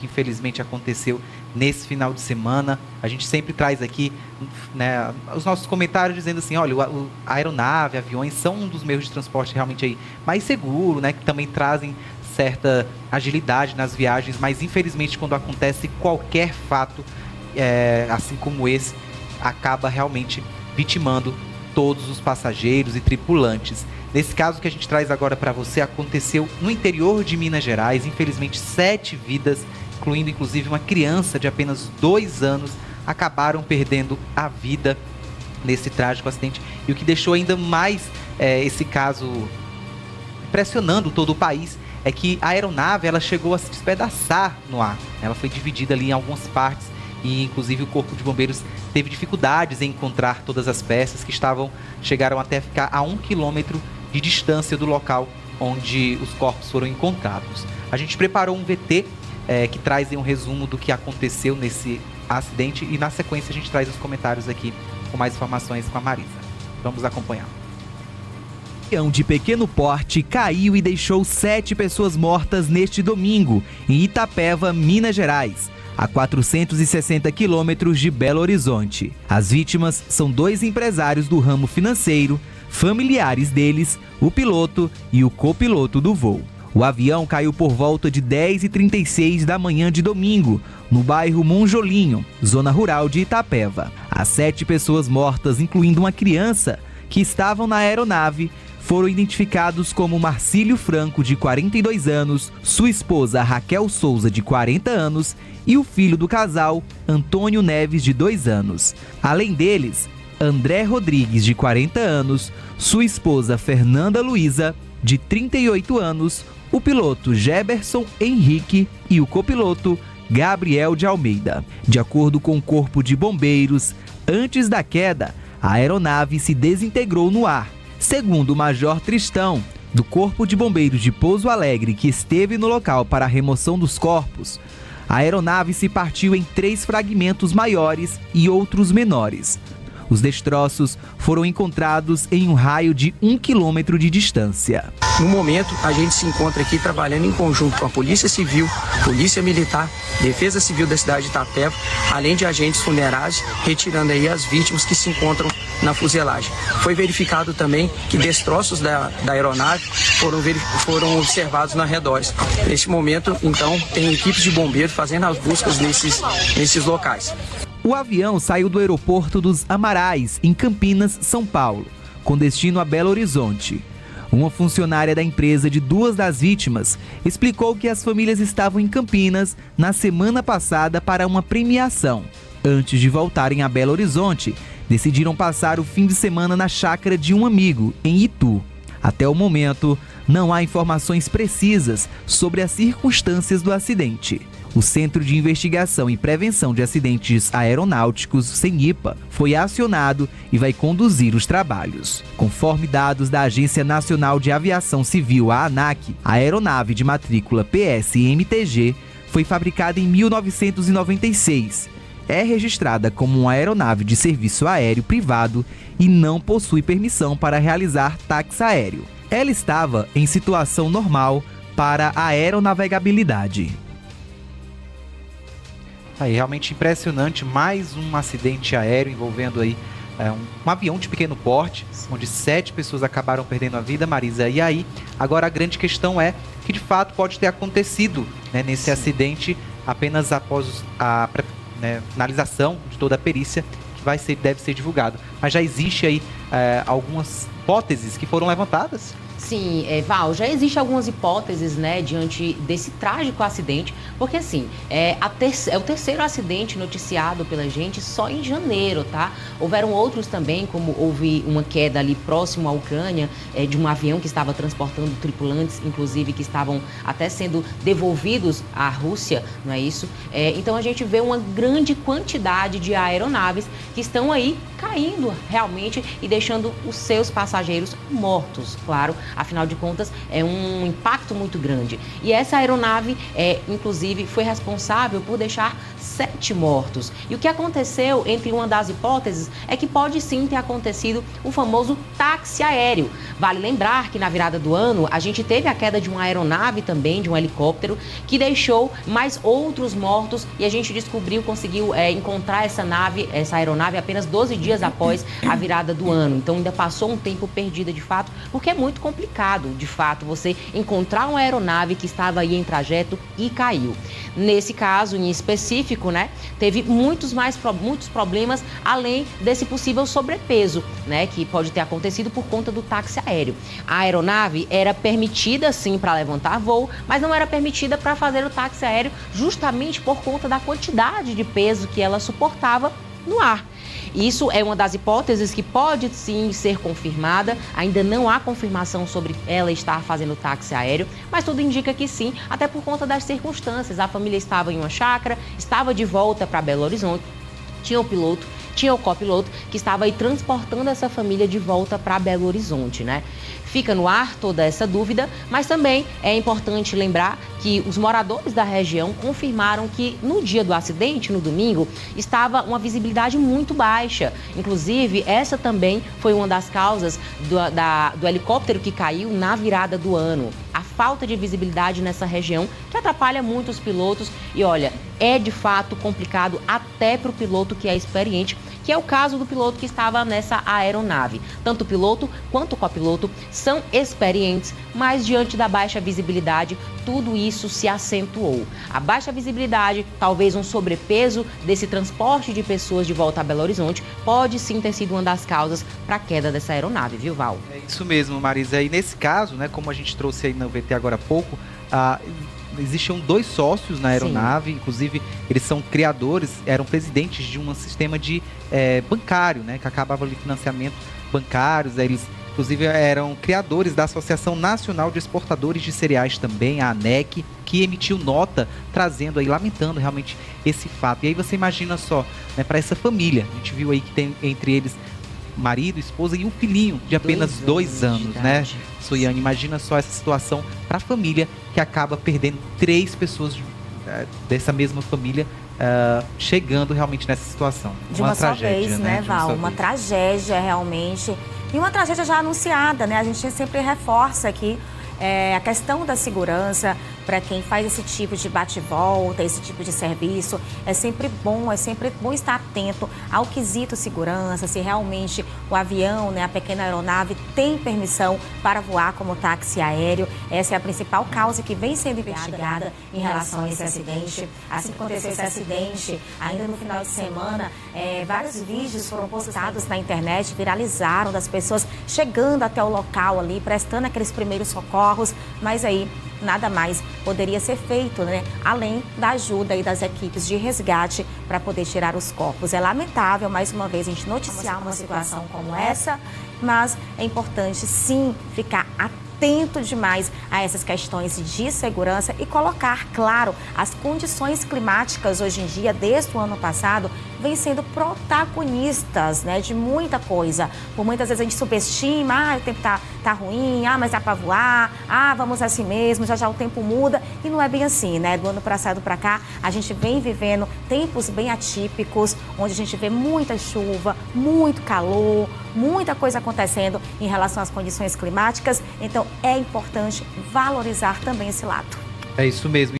que infelizmente aconteceu nesse final de semana. A gente sempre traz aqui, né, os nossos comentários dizendo assim, olha, a aeronave, aviões são um dos meios de transporte realmente aí mais seguro, né, que também trazem certa agilidade nas viagens, mas infelizmente quando acontece qualquer fato, assim como esse, acaba realmente vitimando todos os passageiros e tripulantes. Nesse caso que a gente traz agora para você, aconteceu no interior de Minas Gerais, infelizmente 7 vidas, incluindo inclusive uma criança de apenas 2 anos, acabaram perdendo a vida nesse trágico acidente. E o que deixou ainda mais esse caso impressionando todo o país é que a aeronave ela chegou a se despedaçar no ar. Ela foi dividida ali em algumas partes e inclusive o Corpo de Bombeiros teve dificuldades em encontrar todas as peças que chegaram até ficar a 1 quilômetro de distância do local onde os corpos foram encontrados. A gente preparou um VT que traz um resumo do que aconteceu nesse acidente e na sequência a gente traz os comentários aqui com mais informações com a Marisa. Vamos acompanhar. Um avião de pequeno porte caiu e deixou 7 pessoas mortas neste domingo, em Itapeva, Minas Gerais, a 460 quilômetros de Belo Horizonte. As vítimas são 2 empresários do ramo financeiro, familiares deles, o piloto e o copiloto do voo. O avião caiu por volta de 10h36 da manhã de domingo, no bairro Monjolinho, zona rural de Itapeva. As 7 pessoas mortas, incluindo uma criança, que estavam na aeronave, foram identificados como Marcílio Franco, de 42 anos, sua esposa Raquel Souza, de 40 anos, e o filho do casal, Antônio Neves, de 2 anos. Além deles, André Rodrigues, de 40 anos, sua esposa Fernanda Luiza, de 38 anos, o piloto Geberson Henrique e o copiloto Gabriel de Almeida. De acordo com o Corpo de Bombeiros, antes da queda, a aeronave se desintegrou no ar. Segundo o Major Tristão, do Corpo de Bombeiros de Pouso Alegre, que esteve no local para a remoção dos corpos, a aeronave se partiu em 3 fragmentos maiores e outros menores. Os destroços foram encontrados em um raio de 1 quilômetro de distância. No momento, a gente se encontra aqui trabalhando em conjunto com a Polícia Civil, Polícia Militar, Defesa Civil da cidade de Itapeva, além de agentes funerários, retirando aí as vítimas que se encontram na fuselagem. Foi verificado também que destroços da aeronave foram observados nos arredores. Neste momento, então, tem equipes de bombeiros fazendo as buscas nesses locais. O avião saiu do aeroporto dos Amarais, em Campinas, São Paulo, com destino a Belo Horizonte. Uma funcionária da empresa de 2 das vítimas explicou que as famílias estavam em Campinas na semana passada para uma premiação. Antes de voltarem a Belo Horizonte, decidiram passar o fim de semana na chácara de um amigo, em Itu. Até o momento, não há informações precisas sobre as circunstâncias do acidente. O Centro de Investigação e Prevenção de Acidentes Aeronáuticos, CENIPA, foi acionado e vai conduzir os trabalhos. Conforme dados da Agência Nacional de Aviação Civil, a ANAC, a aeronave de matrícula PSMTG foi fabricada em 1996. É registrada como uma aeronave de serviço aéreo privado e não possui permissão para realizar táxi aéreo. Ela estava em situação normal para a aeronavegabilidade. Aí, realmente impressionante, mais um acidente aéreo envolvendo aí um avião de pequeno porte, onde 7 pessoas acabaram perdendo a vida, Marisa. E aí, agora a grande questão é que de fato pode ter acontecido, né, nesse acidente apenas após a finalização de toda a perícia, que deve ser divulgado. Mas já existe aí algumas hipóteses que foram levantadas? Sim, Val, já existem algumas hipóteses, né, diante desse trágico acidente, porque assim, é o terceiro acidente noticiado pela gente só em janeiro, tá? Houveram outros também, como houve uma queda ali próximo à Ucrânia, de um avião que estava transportando tripulantes, inclusive que estavam até sendo devolvidos à Rússia, não é isso? Então a gente vê uma grande quantidade de aeronaves que estão aí caindo realmente e deixando os seus passageiros mortos, claro. Afinal de contas, é um impacto muito grande. E essa aeronave, inclusive, foi responsável por deixar 7 mortos. E o que aconteceu, entre uma das hipóteses, é que pode sim ter acontecido o famoso táxi aéreo. Vale lembrar que na virada do ano, a gente teve a queda de uma aeronave também, de um helicóptero, que deixou mais outros mortos e a gente conseguiu encontrar essa aeronave apenas 12 dias após a virada do ano. Então ainda passou um tempo perdido de fato, porque é muito complicado, de fato, você encontrar uma aeronave que estava aí em trajeto e caiu. Nesse caso em específico, teve muitos problemas além desse possível sobrepeso, que pode ter acontecido por conta do táxi aéreo. A aeronave era permitida sim para levantar voo, mas não era permitida para fazer o táxi aéreo justamente por conta da quantidade de peso que ela suportava no ar. Isso é uma das hipóteses que pode sim ser confirmada. Ainda não há confirmação sobre ela estar fazendo táxi aéreo, mas tudo indica que sim, até por conta das circunstâncias. A família estava em uma chácara, estava de volta para Belo Horizonte, tinha o piloto, tinha o copiloto que estava aí transportando essa família de volta para Belo Horizonte, Fica no ar toda essa dúvida, mas também é importante lembrar que os moradores da região confirmaram que no dia do acidente, no domingo, estava uma visibilidade muito baixa. Inclusive, essa também foi uma das causas do helicóptero que caiu na virada do ano. A falta de visibilidade nessa região que atrapalha muito os pilotos e, olha, é de fato complicado até para o piloto que é experiente, que é o caso do piloto que estava nessa aeronave. Tanto o piloto quanto o copiloto são experientes, mas diante da baixa visibilidade, tudo isso se acentuou. A baixa visibilidade, talvez um sobrepeso desse transporte de pessoas de volta a Belo Horizonte, pode sim ter sido uma das causas para a queda dessa aeronave, viu, Val? É isso mesmo, Marisa. E nesse caso, como a gente trouxe aí no VT agora há pouco, existiam 2 sócios na aeronave, inclusive eles são criadores, eram presidentes de um sistema de bancário, que acabava ali financiamento bancários, eles inclusive eram criadores da Associação Nacional de Exportadores de Cereais também, a ANEC, que emitiu nota trazendo aí, lamentando realmente esse fato. E aí você imagina só, para essa família, a gente viu aí que tem entre eles marido, esposa e um filhinho de apenas 2 anos, Suiane, imagina só essa situação para a família que acaba perdendo 3 pessoas dessa mesma família chegando realmente nessa situação. De uma tragédia, só vez, Val? Uma tragédia realmente. E uma tragédia já anunciada, A gente sempre reforça aqui a questão da segurança para quem faz esse tipo de bate-volta, esse tipo de serviço. É sempre bom estar atento ao quesito segurança, se realmente o avião, a pequena aeronave, tem permissão para voar como táxi aéreo. Essa é a principal causa que vem sendo investigada em relação a esse acidente. Assim que aconteceu esse acidente, ainda no final de semana, vários vídeos foram postados na internet, viralizaram das pessoas chegando até o local ali, prestando aqueles primeiros socorros, mas aí nada mais poderia ser feito, além da ajuda aí das equipes de resgate para poder tirar os corpos. É lamentável, mais uma vez, a gente noticiar uma situação como essa, mas é importante, sim, ficar atento demais a essas questões de segurança e colocar, claro, as condições climáticas hoje em dia, desde o ano passado, vêm sendo protagonistas, de muita coisa. Por muitas vezes a gente subestima, o tempo tá ruim, mas dá para voar, vamos assim mesmo, já o tempo muda, e não é bem assim, Do ano passado para cá, a gente vem vivendo tempos bem atípicos, onde a gente vê muita chuva, muito calor, muita coisa acontecendo em relação às condições climáticas, então é importante valorizar também esse lado. É isso mesmo.